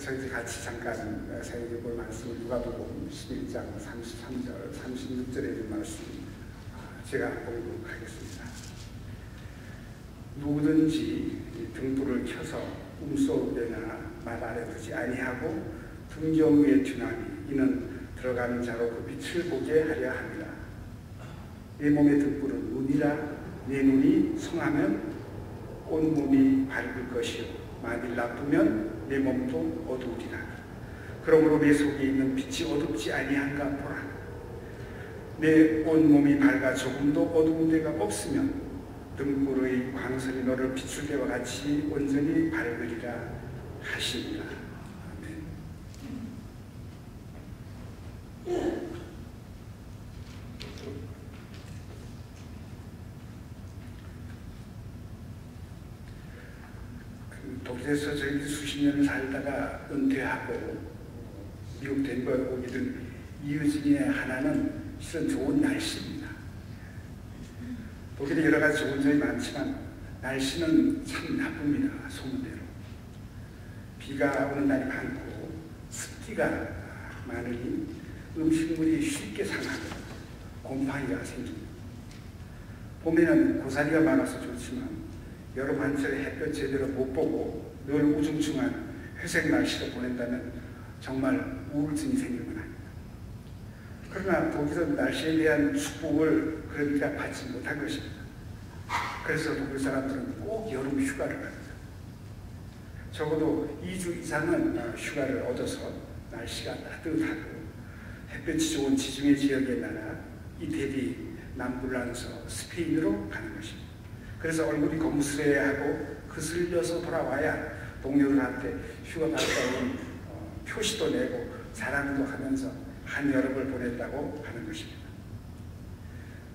저희 같이 잠깐 새겨볼 말씀을 누가복음 11장 33절, 36절에 있는 말씀 제가 공부하겠습니다. 누구든지 등불을 켜서 꿈속에나 말 아래 두지 아니하고 등경 위에 두나니 이는 들어가는 자로 그 빛을 보게 하려 합니다. 내 몸의 등불은 눈이라 내 눈이 성하면 온 몸이 밝을 것이요 만일 나쁘면 내 몸도 어두우리라. 그러므로 내 속에 있는 빛이 어둡지 아니한가 보라. 내 온 몸이 밝아 조금도 어두운 데가 없으면 등불의 광선이 너를 비출 때와 같이 온전히 밝으리라 하시니라. 아멘. 독일에서 저희 수십 년을 살다가 은퇴하고 미국 덴버에 오게 된 이유 중에 하나는 실은 좋은 날씨입니다. 독일에 여러 가지 좋은 점이 많지만 날씨는 참 나쁩니다. 소문대로 비가 오는 날이 많고 습기가 많으니 음식물이 쉽게 상하고 곰팡이가 생깁니다. 봄에는 고사리가 많아서 좋지만 여름 한철에 햇볕 제대로 못 보고 늘 우중충한 회색 날씨로 보낸다면 정말 우울증이 생길 만합니다. 그러나 독일은 날씨에 대한 축복을 그러니까 받지 못한 것입니다. 그래서 독일 사람들은 꼭 여름 휴가를 합니다. 적어도 2주 이상은 휴가를 얻어서 날씨가 따뜻하고 햇볕이 좋은 지중해 지역의 나라 이태리 남불란서 스페인으로 가는 것입니다. 그래서 얼굴이 검술해야 하고 그슬려서 돌아와야 동료들한테 휴가 갔다 온 표시도 내고 자랑도 하면서 한여름을 보냈다고 하는 것입니다.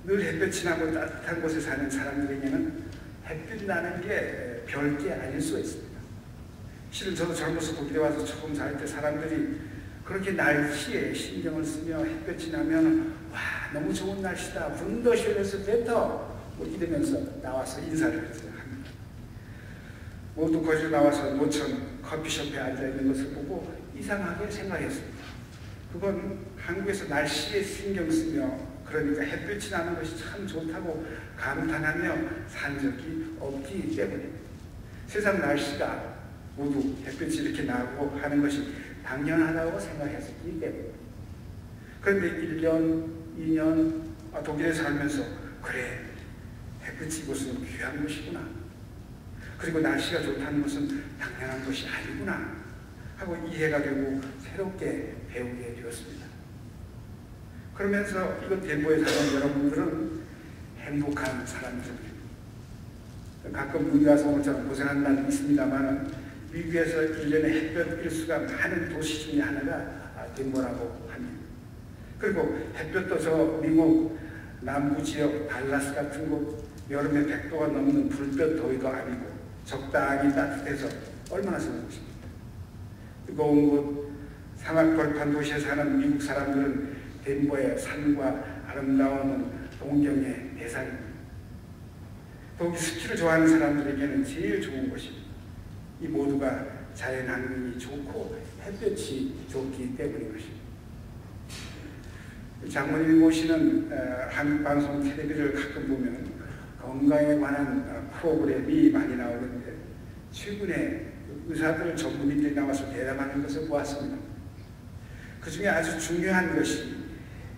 늘 햇볕이 나고 따뜻한 곳에 사는 사람들에게는 햇빛 나는 게 별게 아닐 수 있습니다. 실은 저도 젊어서 독일에 와서 처음 살 때 사람들이 그렇게 날씨에 신경을 쓰며 햇볕이 나면 와 너무 좋은 날씨다 분더쇼에서 베터 이러면서 나와서 인사를 합니다. 모두 거기서 나와서 노천 커피숍에 앉아있는 것을 보고 이상하게 생각했습니다. 그건 한국에서 날씨에 신경 쓰며 그러니까 햇빛이 나는 것이 참 좋다고 감탄하며 산 적이 없기 때문입니다. 세상 날씨가 모두 햇빛이 이렇게 나고 하는 것이 당연하다고 생각했었기 때문입니다. 그런데 1년, 2년 독일에 살면서 그래 햇빛이 이것은 귀한 것이구나. 그리고 날씨가 좋다는 것은 당연한 것이 아니구나 하고 이해가 되고 새롭게 배우게 되었습니다. 그러면서 이곳 덴버에 사는 여러분들은 행복한 사람들입니다. 가끔 눈이 와서 오늘처럼 고생하는 날이 있습니다만 미국에서 1년에 햇볕 일수가 많은 도시 중에 하나가 덴버라고 합니다. 그리고 햇볕도 저 미국 남부 지역 달라스 같은 곳 여름에 100도가 넘는 불볕 더위도 아니고 적당히 따뜻해서 얼마나 좋은 곳입니까? 뜨거운 곳 사막 벌판 도시에 사는 미국 사람들은 덴버의 산과 아름다운 동경의 대상입니다. 더욱이 스키를 좋아하는 사람들에게는 제일 좋은 곳입니다. 이 모두가 자연 환경이 좋고 햇볕이 좋기 때문인 것입니다. 장모님이 모시는 한국방송 텔레비를 가끔 보면 건강에 관한 프로그램이 많이 나오는데 최근에 의사들 전문의들이 나와서 대담하는 것을 보았습니다. 그 중에 아주 중요한 것이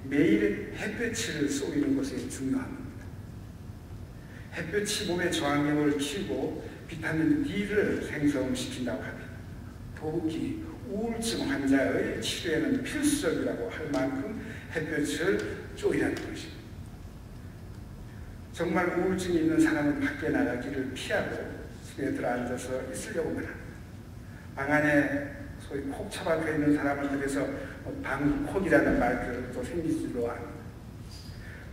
매일 햇볕을 쏘이는 것이 중요한 겁니다. 햇볕이 몸의 저항력을 키우고 비타민 D를 생성시킨다고 합니다. 더욱이 우울증 환자의 치료에는 필수적이라고 할 만큼 햇볕을 쏘이라는 것입니다. 정말 우울증이 있는 사람은 밖에 나가기를 피하고 집에 들어앉아서 있으려고만 합니다. 방 안에 소위 콕 처박혀 있는 사람을 그래서 방콕이라는 말도 생기지도 않습니다.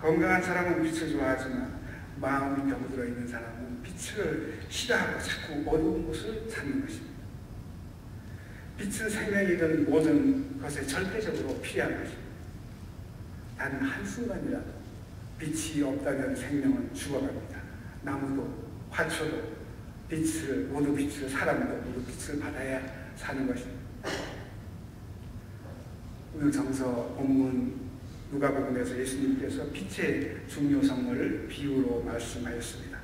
건강한 사람은 빛을 좋아하지만 마음이 병들어 있는 사람은 빛을 싫어하고 자꾸 어두운 곳을 찾는 것입니다. 빛은 생명이든 모든 것에 절대적으로 필요한 것입니다. 단 한순간이라도 빛이 없다면 생명은 죽어갑니다. 나무도 화초도 빛을 모두 빛을 사람도 모두 빛을 받아야 사는 것입니다. 오늘 정서 본문 누가복음에서 예수님께서 빛의 중요성을 비유로 말씀하였습니다.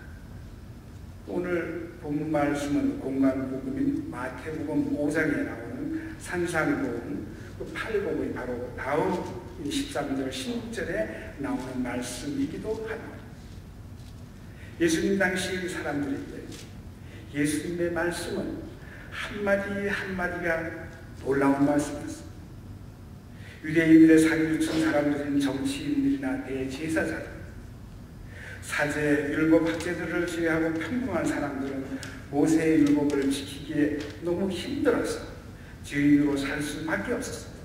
오늘 본문 말씀은 공간복음인 마태복음 5장에 나오는 산상복음, 그 팔복의 바로 다음 13절 16절에 나오는 말씀이기도 합니다. 예수님 당시 사람들에게 예수님의 말씀은 한마디 한마디가 놀라운 말씀이었습니다. 유대인들의 상류층 사람들인 정치인들이나 대제사장, 사제, 율법 학자들을 제외하고 평범한 사람들은 모세의 율법을 지키기에 너무 힘들어서 죄인으로 살 수밖에 없었습니다.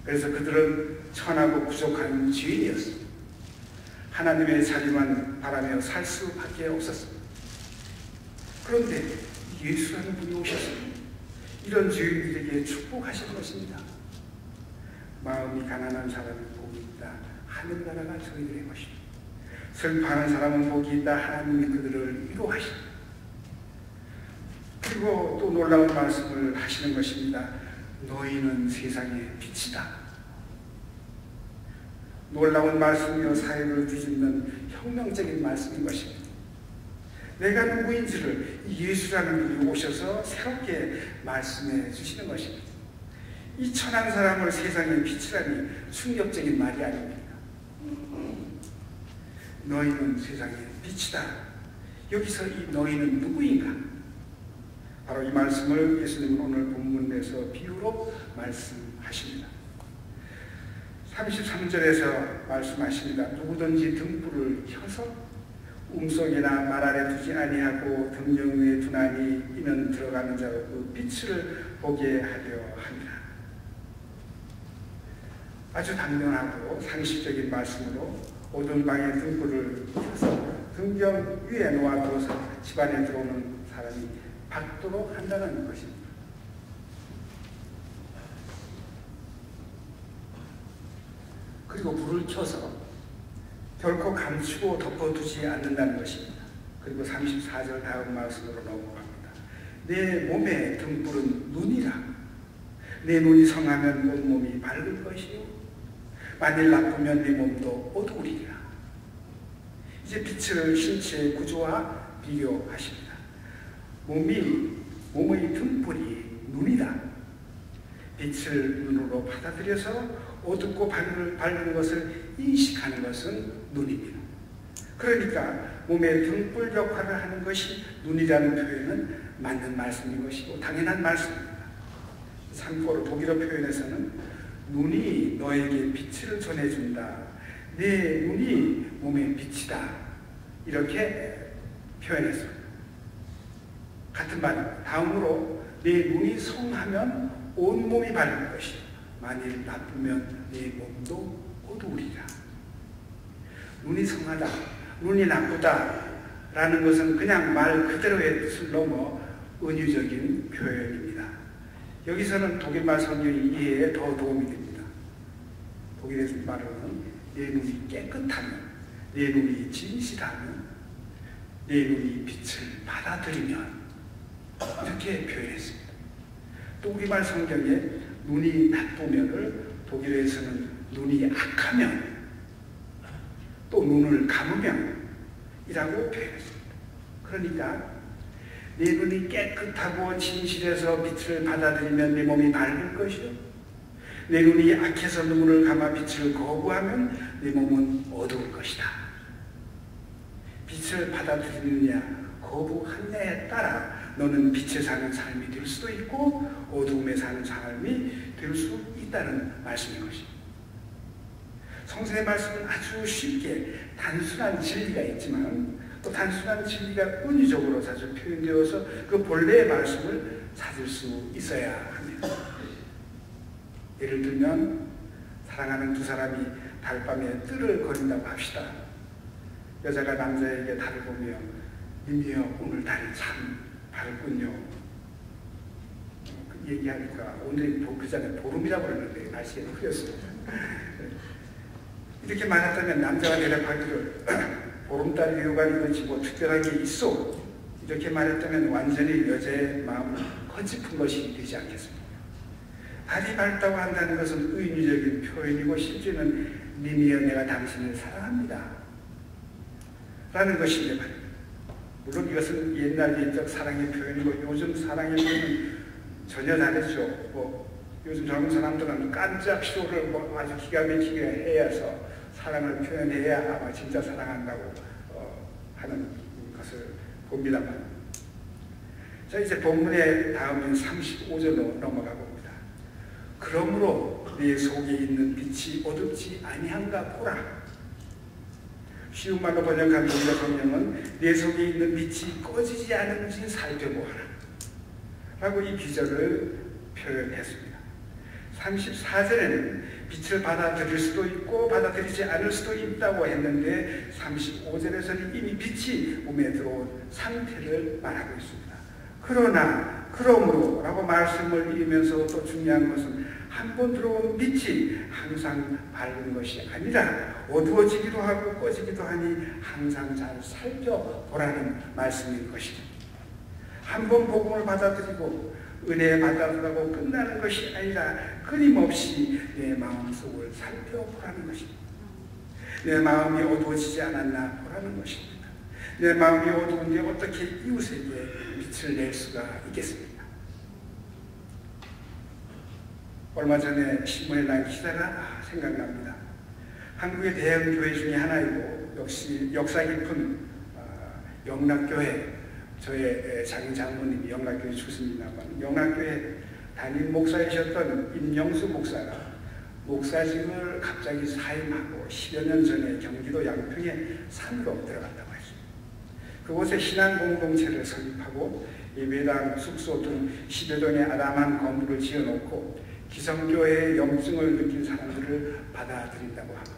그래서 그들은 천하고 부족한 죄인이었습니다. 하나님의 자비만 바라며 살 수밖에 없었습니다. 그런데 예수라는 분이 오셨습니다. 이런 죄인들에게 축복하시는 것입니다. 마음이 가난한 사람은 복이 있다. 하늘나라가 저희들의 것입니다. 슬퍼하는 사람은 복이 있다. 하나님이 그들을 위로하십니다. 그리고 또 놀라운 말씀을 하시는 것입니다. 너희는 세상의 빛이다. 놀라운 말씀이요 사회를 뒤집는 혁명적인 말씀인 것입니다. 내가 누구인지를 예수라는 분이 오셔서 새롭게 말씀해 주시는 것입니다. 이 천한 사람을 세상의 빛이라니 충격적인 말이 아닙니다. 너희는 세상의 빛이다. 여기서 이 너희는 누구인가? 바로 이 말씀을 예수님은 오늘 본문에서 비유로 말씀하십니다. 33절에서 말씀하십니다. 누구든지 등불을 켜서 움속이나 말 아래 두지 아니하고 등경 위에 두나니 이는 들어가는 자로 그 빛을 보게 하려 합니다. 아주 당연하고 상식적인 말씀으로 어두운 방에 등불을 켜서 등경 위에 놓아두어서 집안에 들어오는 사람이 밝도록 한다는 것입니다. 그리고 불을 켜서 결코 감추고 덮어두지 않는다는 것입니다. 그리고 34절 다음 말씀으로 넘어갑니다. 내 몸의 등불은 눈이라. 내 눈이 성하면 온몸이 밝을 것이요 만일 나쁘면 내 몸도 어두우리라. 이제 빛을 신체의 구조와 비교하십니다. 몸의 등불이 눈이다. 빛을 눈으로 받아들여서 어둡고 밝은 것을 인식하는 것은 눈입니다. 그러니까 몸의 등불 역할을 하는 것이 눈이라는 표현은 맞는 말씀인 것이고 당연한 말씀입니다. 참고로 독일어 표현에서는 눈이 너에게 빛을 전해준다. 내 눈이 몸의 빛이다. 이렇게 표현했습니다. 같은 말, 다음으로 내 눈이 성하면 온몸이 밝을 것이다. 만일 나쁘면 내 몸도 어두우리라. 눈이 성하다, 눈이 나쁘다 라는 것은 그냥 말 그대로의 뜻을 넘어 은유적인 표현입니다. 여기서는 독일말 성경의 이해에 더 도움이 됩니다. 독일에서 말하는 내 눈이 깨끗하면, 내 눈이 진실하면, 내 눈이 빛을 받아들이면 이렇게 표현했습니다. 또 우리말 성경에 눈이 나쁘면을 독일에서는 눈이 악하면 또 눈을 감으면 이라고 표현했습니다. 그러니까 내 눈이 깨끗하고 진실해서 빛을 받아들이면 내 몸이 밝을 것이요 내 눈이 악해서 눈을 감아 빛을 거부하면 내 몸은 어두울 것이다. 빛을 받아들이느냐 거부하느냐에 따라 너는 빛에 사는 삶이 될 수도 있고 어두움에 사는 삶이 될 수 있다는 말씀인 것입니다. 성서의 말씀은 아주 쉽게 단순한 진리가 있지만 또 단순한 진리가 은유적으로 자주 표현되어서 그 본래의 말씀을 찾을 수 있어야 합니다. 예를 들면 사랑하는 두 사람이 달밤에 뜰을 거린다고 합시다. 여자가 남자에게 달을 보며 님이여 오늘 달이 참 밝군요. 얘기하니까 오늘 그 전에 보름이라고 그러는데 날씨가 흐렸습니다. 이렇게 말했다면 남자가 대답하기를 보름달이 요간이든지 뭐 특별한 게 있어 이렇게 말했다면 완전히 여자의 마음을 허짚은 것이 되지 않겠습니까? 달이 밝다고 한다는 것은 의미적인 표현이고 실제는 님이여 내가 당신을 사랑합니다 라는 것인데 말입니다. 물론 이것은 옛날 옛적 사랑의 표현이고 요즘 사랑의 표현은 전혀 다르죠. 요즘 젊은 사람들은 깜짝 쇼를 아주 기가 막히게 해야서 사랑을 표현해야 아마 진짜 사랑한다고 하는 것을 봅니다만, 자 이제 본문의 다음은 35절로 넘어가 봅니다. 그러므로 내 속에 있는 빛이 어둡지 아니한가 보라. 쉬운 말로 번역한 우리가 성경은 내 속에 있는 빛이 꺼지지 않은지 살펴보아라 라고 이 비전을 표현했습니다. 34절에는 빛을 받아들일 수도 있고 받아들이지 않을 수도 있다고 했는데 35절에서는 이미 빛이 몸에 들어온 상태를 말하고 있습니다. 그러나 그러므로 라고 말씀을 이으면서 또 중요한 것은 한 번 들어온 빛이 항상 밝은 것이 아니라 어두워지기도 하고 꺼지기도 하니 항상 잘 살펴보라는 말씀인 것입니다. 한 번 복음을 받아들이고 은혜 받아들라고 끝나는 것이 아니라 끊임없이 내 마음속을 살펴보라는 것입니다. 내 마음이 어두워지지 않았나 보라는 것입니다. 내 마음이 어두운데 어떻게 이웃에게 빛을 낼 수가 있겠습니까? 얼마 전에 신문에 난 기사가 생각납니다. 한국의 대형 교회 중에 하나이고 역시 역사 깊은 영락교회, 저의 장모님이 영락교회 출신입니다만 영락교회 담임 목사이셨던 임영수 목사가 목사직을 갑자기 사임하고 10여 년 전에 경기도 양평에 산으로 들어갔다고 했습니다. 그곳에 신앙 공동체를 설립하고 예배당, 숙소 등 10여 동의 아담한 건물을 지어놓고 기성교회의 영증을 느낀 사람들을 받아들인다고 합니다.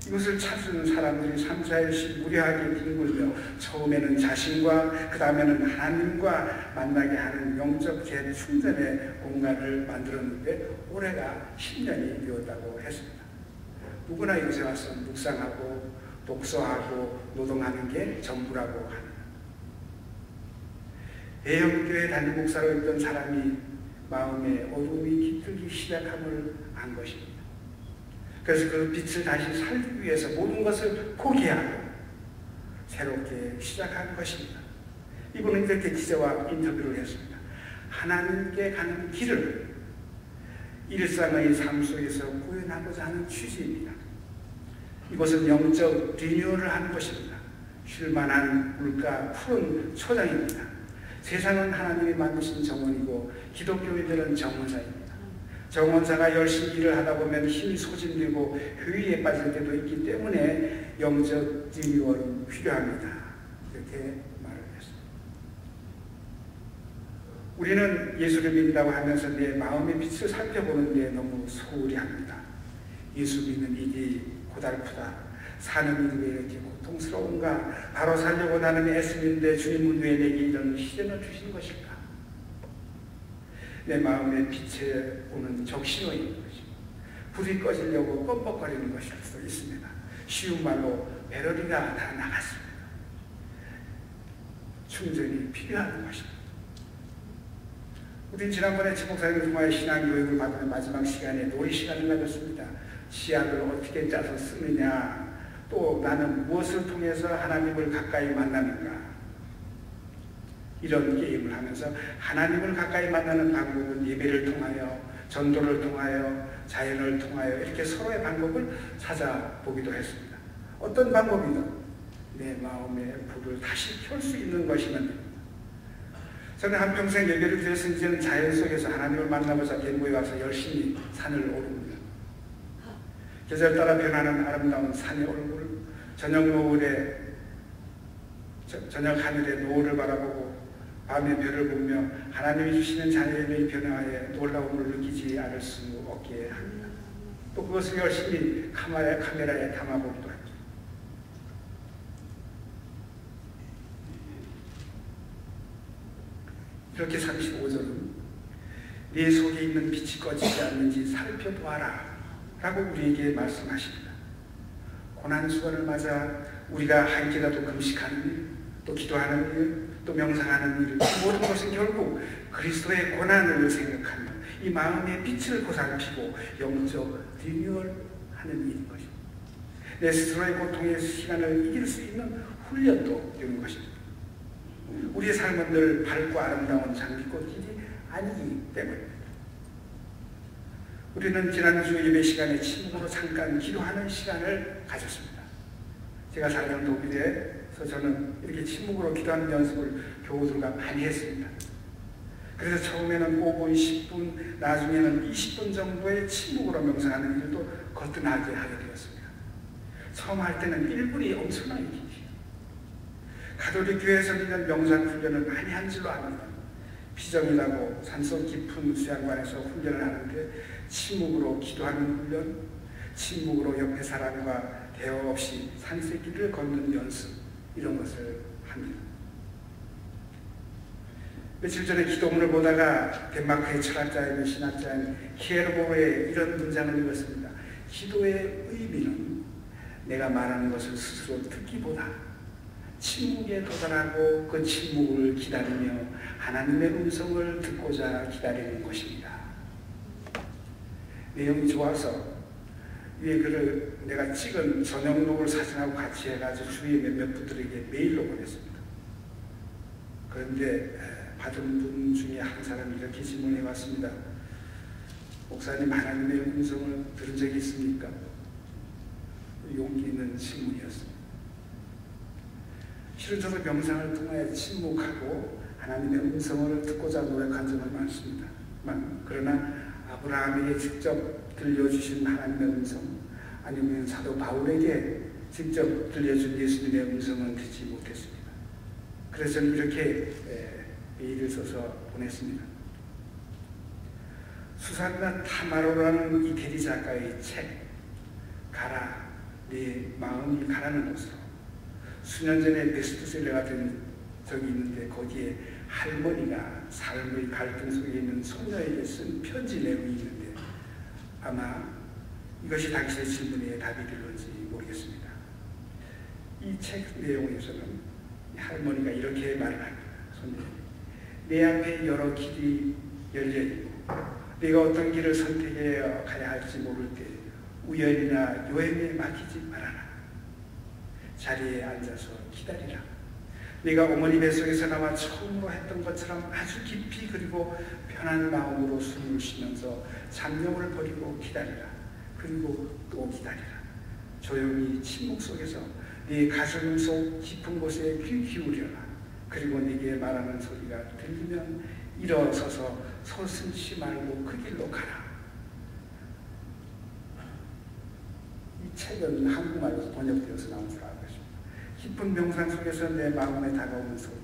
이것을 찾는 사람들이 3, 4일씩 무료하게 뒹굴며 처음에는 자신과 그 다음에는 하나님과 만나게 하는 영적 재충전의 공간을 만들었는데 올해가 10년이 되었다고 했습니다. 누구나 이곳에 와서 묵상하고 독서하고 노동하는 게 전부라고 합니다. 대형교회 담임 목사로 있던 사람이 마음의 어둠이 깃들기 시작함을 안 것입니다. 그래서 그 빛을 다시 살기 위해서 모든 것을 포기하고 새롭게 시작한 것입니다. 이분은 이렇게 기자와 인터뷰를 했습니다. 하나님께 가는 길을 일상의 삶 속에서 구현하고자 하는 취지입니다. 이것은 영적 리뉴얼을 하는 것입니다. 쉴만한 물가 푸른 초장입니다. 세상은 하나님이 만드신 정원이고 기독교인들은 정원사입니다. 정원사가 열심히 일을 하다 보면 힘이 소진되고 효율에 빠질 때도 있기 때문에 영적 리뉴얼은 필요합니다. 이렇게 말을 했습니다. 우리는 예수를 믿는다고 하면서 내 마음의 빛을 살펴보는데 너무 소홀히 합니다. 예수 믿는 일이 고달프다. 사는 일이 왜 이렇게 고통스러운가? 바로 살려고 나는 애쓰는데 주님은 왜 내게 이런 시련을 주신 것일까? 내 마음의 빛에 오는 적신호인 것입니다. 불이 꺼지려고 껌뻑거리는 것일 수도 있습니다. 쉬운 말로 배터리가 다 나갔습니다. 충전이 필요한 것입니다. 우린 지난번에 최 목사님을 통하여 신앙교육을 받는 마지막 시간에 놀이 시간을 가졌습니다. 시약을 어떻게 짜서 쓰느냐, 또 나는 무엇을 통해서 하나님을 가까이 만나는가, 이런 게임을 하면서 하나님을 가까이 만나는 방법은 예배를 통하여, 전도를 통하여, 자연을 통하여 이렇게 서로의 방법을 찾아보기도 했습니다. 어떤 방법이든 내 마음의 불을 다시 켤 수 있는 것이면 됩니다. 저는 한평생 예배를 드려서 이제는 자연 속에서 하나님을 만나고자 계곡에 와서 열심히 산을 오릅니다. 계절 따라 변하는 아름다운 산의 얼굴, 저녁 하늘의 노을을 바라보고 밤의 별을 보며 하나님이 주시는 자연의 변화에 놀라움을 느끼지 않을 수 없게 합니다. 또 그것을 열심히 카메라에 담아보기도 합니다. 이렇게 35절은 네 속에 있는 빛이 꺼지지 않는지 살펴보아라 라고 우리에게 말씀하십니다. 고난수건을 맞아 우리가 한끼라도 금식하는 일, 또 기도하는 일, 또 명상하는 일, 모든 것은 결국 그리스도의 고난을 생각하며 이 마음의 빛을 보살피고 영적 리뉴얼하는 일인 것입니다. 내 스스로의 고통의 시간을 이길 수 있는 훈련도 되는 것입니다. 우리의 삶은 늘 밝고 아름다운 장미꽃길이 아니기 때문입니다. 우리는 지난주 예배 시간에 침묵으로 잠깐 기도하는 시간을 가졌습니다. 제가 살던 독일에서 저는 이렇게 침묵으로 기도하는 연습을 교우들과 많이 했습니다. 그래서 처음에는 5분, 10분, 나중에는 20분 정도의 침묵으로 명상하는 일도 거뜬하게 하게 되었습니다. 처음 할 때는 1분이 엄청나게 길어요. 가톨릭 교회에서 있는 명상 훈련을 많이 한 줄로 압니다. 피정이라고 산속 깊은 수양관에서 훈련을 하는데 침묵으로 기도하는 훈련, 침묵으로 옆에 사람과 대화 없이 산세길을 걷는 연습, 이런 것을 합니다. 며칠 전에 기도문을 보다가 덴마크의 철학자이며 신학자인 키에르보르의 이런 문장을 읽었습니다. 기도의 의미는 내가 말하는 것을 스스로 듣기보다 침묵에 도달하고 그 침묵을 기다리며 하나님의 음성을 듣고자 기다리는 것입니다. 내용이 좋아서 위에 글을 내가 찍은 전용록을 사진하고 같이 해가지고 주위에 몇몇 분들에게 메일로 보냈습니다. 그런데 받은 분 중에 한 사람이 이렇게 질문해 왔습니다. 목사님, 하나님의 음성을 들은 적이 있습니까? 용기 있는 질문이었습니다. 실은 저도 명상을 통해 침묵하고 하나님의 음성을 듣고자 노력한 적은 많습니다. 그러나 아브라함에게 직접 들려주신 하나님의 음성, 아니면 사도 바울에게 직접 들려준 예수님의 음성은 듣지 못했습니다. 그래서 저는 이렇게 메일을 써서 보냈습니다. 수산나 타마로라는 이태리 작가의 책 가라, 내 마음이 가라는 것으로 수년 전에 베스트셀러가 된 적이 있는데 거기에 할머니가 삶의 갈등 속에 있는 소녀에게 쓴 편지 내용이 있는데 아마 이것이 당신의 질문에 답이 될런지 모르겠습니다. 이 책 내용에서는 할머니가 이렇게 말을 합니다. 소녀에게 내 앞에 여러 길이 열려있고 내가 어떤 길을 선택해 가야 할지 모를 때 우연이나 요행에 맡기지 말아라. 자리에 앉아서 기다리라. 네가 어머니 뱃속에서 나와 처음으로 했던 것처럼 아주 깊이 그리고 편한 마음으로 숨을 쉬면서 잡념을 버리고 기다리라. 그리고 또 기다리라. 조용히 침묵 속에서 네 가슴 속 깊은 곳에 귀 기울여라. 그리고 네게 말하는 소리가 들리면 일어서서 서슴지 말고 그 길로 가라. 이 책은 한국말로 번역되어서 나온 줄 알고 있습니다. 깊은 명상 속에서 내 마음에 다가오는 소리,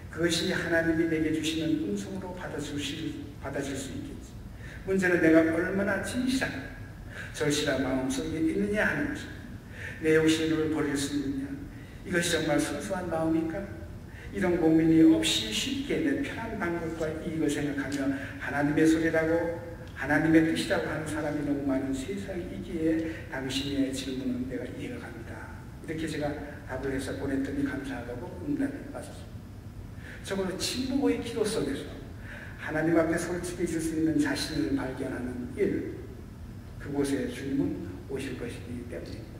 그것이 하나님이 내게 주시는 음성으로 받아질 수 있겠지. 문제는 내가 얼마나 진실한 절실한 마음속에 있느냐 하는 것입니다. 내 욕심을 버릴 수 있느냐? 이것이 정말 순수한 마음일까? 이런 고민이 없이 쉽게 내 편한 방법과 이익을 생각하며 하나님의 소리라고 하나님의 뜻이라고 하는 사람이 너무 많은 세상이기에 당신의 질문은 내가 이해가 갑니다. 이렇게 제가 답을 해서 보냈더니 감사하다고 응답이 왔었습니다. 적어도 침묵의 기도 속에서 하나님 앞에 솔직해질 수 있는 자신을 발견하는 일, 그곳에 주님은 오실 것이기 때문입니다.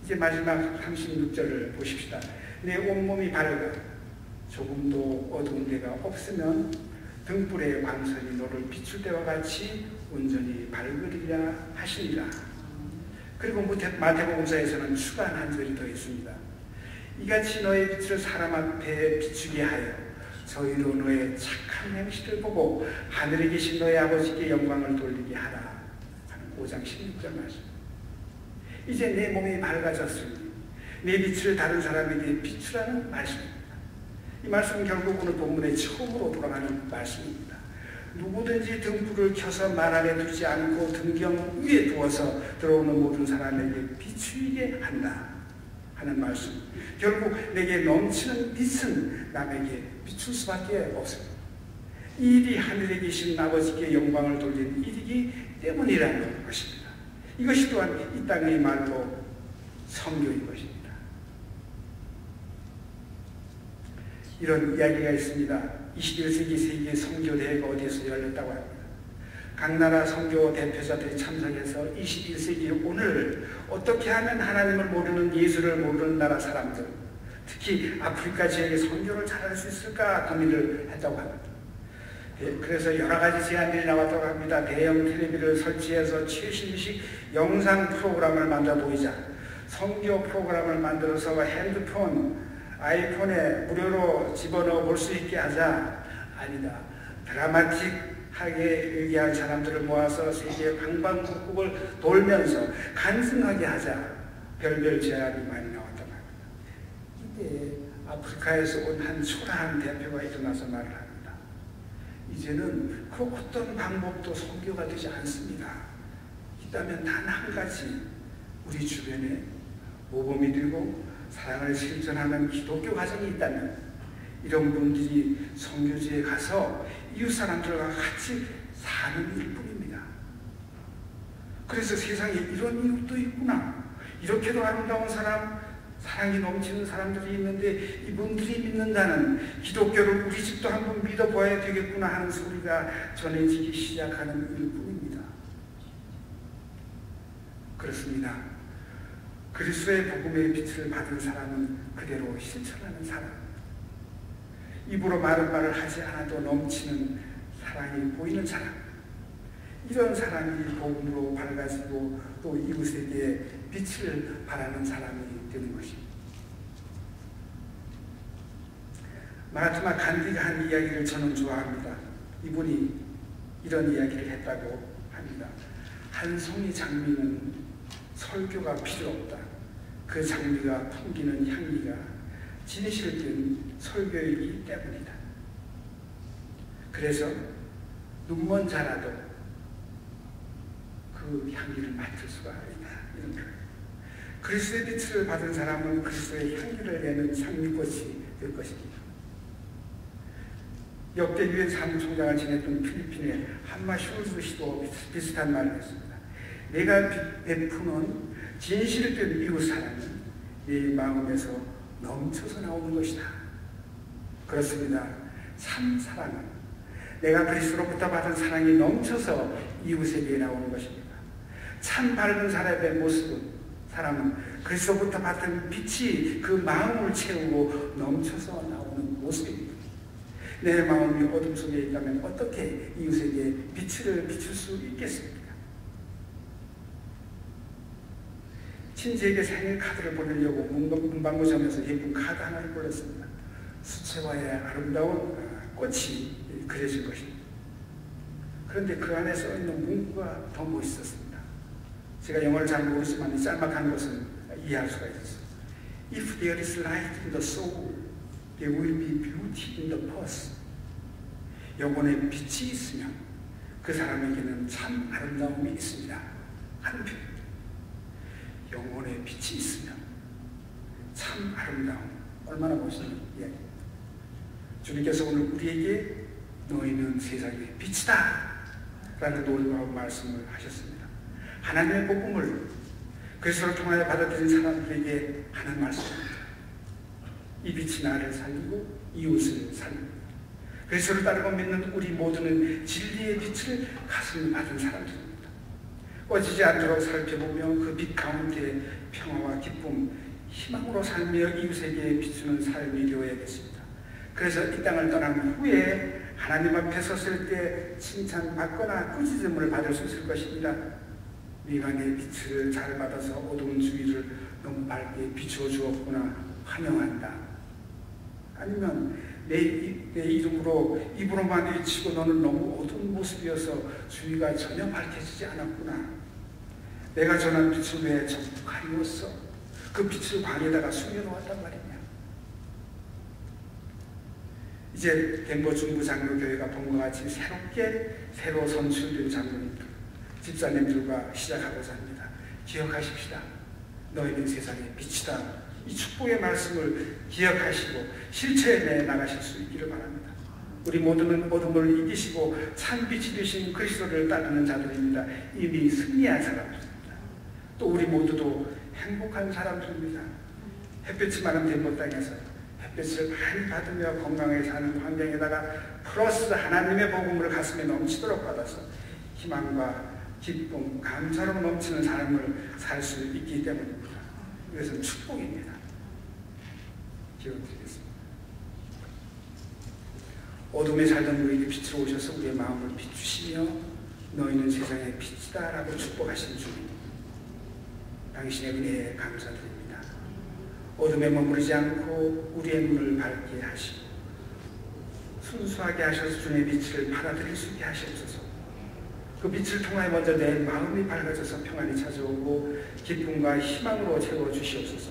이제 마지막 36절을 보십시다. 내 온몸이 밝아 조금도 어두운 데가 없으면 등불의 광선이 너를 비출 때와 같이 온전히 밝으리라 하시니라. 그리고 마태복음서에서는 추가한 한 절이 더 있습니다. 이같이 너의 빛을 사람 앞에 비추게 하여 저희로 너의 착한 행실을 보고 하늘에 계신 너의 아버지께 영광을 돌리게 하라 하는 5장 16절 말씀. 이제 내 몸이 밝아졌으니 내 빛을 다른 사람에게 비추라는 말씀입니다. 이 말씀은 결국 오늘 본문의 처음으로 돌아가는 말씀입니다. 누구든지 등불을 켜서 말 안에 두지 않고 등경 위에 두어서 들어오는 모든 사람에게 비추이게 한다 하는 말씀. 결국 내게 넘치는 빛은 남에게 비출 수밖에 없습니다. 이 일이 하늘에 계신 아버지께 영광을 돌리는 일이기 때문이라는 것입니다. 이것이 또한 이 땅의 말로 선교인 것입니다. 이런 이야기가 있습니다. 21세기 세계 선교대회가 어디에서 열렸다고 합니다. 각 나라 선교 대표자들이 참석해서 21세기 오늘 어떻게 하면 하나님을 모르는 예수를 모르는 나라 사람들, 특히 아프리카 지역에 선교를 잘할 수 있을까 고민을 했다고 합니다. 그래서 여러 가지 제안들이 나왔다고 합니다. 대형 텔레비를 설치해서 최신식 영상 프로그램을 만들어 보이자, 선교 프로그램을 만들어서 핸드폰, 아이폰에 무료로 집어넣어 볼 수 있게 하자. 아니다. 드라마틱하게 얘기할 사람들을 모아서 세계 방방곡곡을 돌면서 간증하게 하자. 별별 제안이 많이 나왔다고 합니다. 이때 아프리카에서 온 한 초라한 대표가 일어나서 말을 합니다. 이제는 그 어떤 방법도 선교가 되지 않습니다. 있다면 단 한 가지, 우리 주변에 모범이 되고 사랑을 실천하는 기독교 가정이 있다면 이런 분들이 선교지에 가서 이웃 사람들과 같이 사는 일뿐입니다. 그래서 세상에 이런 이웃도 있구나, 이렇게도 아름다운 사람, 사랑이 넘치는 사람들이 있는데 이분들이 믿는다는, 기독교를 우리 집도 한번 믿어봐야 되겠구나 하는 소리가 전해지기 시작하는 일뿐입니다. 그렇습니다. 그리스도의 복음의 빛을 받은 사람은 그대로 실천하는 사람, 입으로 많은 말을 하지 않아도 넘치는 사랑이 보이는 사람, 이런 사람이 복음으로 밝아지고 또 이웃에게 빛을 발하는 사람이 되는 것입니다. 마하트마 간디가 한 이야기를 저는 좋아합니다. 이분이 이런 이야기를 했다고 합니다. 한 송이 장미는 설교가 필요 없다. 그 장미가 풍기는 향기가 진실을 든 설교이기 때문이다. 그래서 눈먼 자라도 그 향기를 맡을 수가 있다. 이런 거예요. 그리스도의 빛을 받은 사람은 그리스도의 향기를 내는 장미꽃이 될 것입니다. 역대 유엔 사무총장을 지냈던 필리핀의 한마 슐즈 씨도 비슷한 말을 했습니다. 내가 베푸는 진실을 된 이웃 사랑은 내 마음에서 넘쳐서 나오는 것이다. 그렇습니다. 참 사랑은 내가 그리스도로부터 받은 사랑이 넘쳐서 이웃에게 나오는 것입니다. 참 밝은 사람의 모습은, 사람은 그리스도부터 받은 빛이 그 마음을 채우고 넘쳐서 나오는 모습입니다. 내 마음이 어둠 속에 있다면 어떻게 이웃에게 빛을 비출 수 있겠습니까? 친지에게 생일 카드를 보내려고 문방구점에서 예쁜 카드 하나를 골랐습니다. 수채화의 아름다운 꽃이 그려진 것입니다. 그런데 그 안에 써있는 문구가 더 멋있었습니다. 제가 영어를 잘 모르지만 이 짤막한 것은 이해할 수가 있었어요. If there is light in the soul, there will be beauty in the purse. 영혼에 빛이 있으면 그 사람에게는 참 아름다움이 있습니다 하는 표현입니다. 영혼에 빛이 있으면 참 아름다움, 얼마나 멋있는 이야기입니다. 주님께서 오늘 우리에게 너희는 세상의 빛이다 라는 놀라운 말씀을 하셨습니다. 하나님의 복음을 그리스도를 통하여 받아들인 사람들에게 하는 말씀입니다. 이 빛이 나를 살리고 이웃을 살립니다. 그리스도를 따르고 믿는 우리 모두는 진리의 빛을 가슴에 받은 사람들입니다. 꺼지지 않도록 살펴보며 그 빛 가운데 평화와 기쁨, 희망으로 살며 이웃에게 비추는 삶이 되어야겠습니다. 그래서 이 땅을 떠난 후에 하나님 앞에 섰을 때 칭찬받거나 꾸짖음을 받을 수 있을 것입니다. 미간의 빛을 잘 받아서 어두운 주위를 너무 밝게 비추어 주었구나, 환영한다. 아니면 내 이름으로 입으로만 외치고 너는 너무 어두운 모습이어서 주위가 전혀 밝혀지지 않았구나. 내가 전한 빛을 왜 전부 가리웠어? 그 빛을 광에다가 숨겨놓았단 말이냐. 이제 덴버 중부장로교회가 본과 같이 새로 선출된 장로님들, 집사님들과 시작하고자 합니다. 기억하십시다. 너희는 세상의 빛이다. 이 축복의 말씀을 기억하시고 실천해 나가실 수 있기를 바랍니다. 우리 모두는 어둠을 이기시고 참 빛이 되신 그리스도를 따르는 자들입니다. 이미 승리한 사람들입니다. 또 우리 모두도 행복한 사람들입니다. 햇볕이 많은 덴버 땅에서 햇빛을 많이 받으며 건강하게 사는 환경에다가 플러스 하나님의 복음을 가슴에 넘치도록 받아서 희망과 기쁨, 감사로 넘치는 삶을 살 수 있기 때문입니다. 이것은 축복입니다. 기도드리겠습니다. 어둠에 살던 우리에게 빛으로 오셔서 우리의 마음을 비추시며 너희는 세상의 빛이다 라고 축복하신 주님, 당신의 은혜에 감사드립니다. 어둠에 머무르지 않고 우리의 눈을 밝게 하시고 순수하게 하셔서 주님의 빛을 받아들일 수 있게 하시옵소서. 그 빛을 통하여 먼저 내 마음이 밝아져서 평안이 찾아오고 기쁨과 희망으로 채워주시옵소서.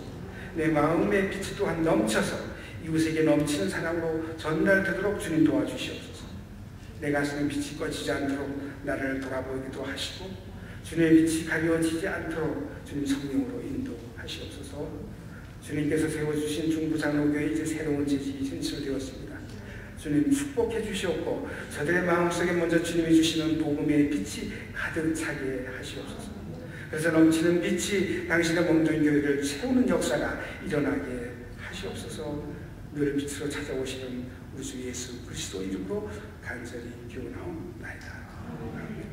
내 마음의 빛이 또한 넘쳐서 이웃에게 넘치는 사랑으로 전달되도록 주님 도와주시옵소서. 내 가슴에 빛이 꺼지지 않도록 나를 돌아보기도 하시고 주님의 빛이 가려지지 않도록 주님 성령으로 인도하시옵소서. 주님께서 세워주신 중부장로교회 이제 새로운 제지 진실되었습니다. 주님 축복해 주시옵고 저들의 마음속에 먼저 주님이 주시는 복음의 빛이 가득 차게 하시옵소서. 그래서 넘치는 빛이 당신의 몸된 교회를 채우는 역사가 일어나게 하시옵소서. 늘 빛으로 찾아오시는 우리 주 예수 그리스도 이름으로 간절히 기원하옵나이다. 아멘.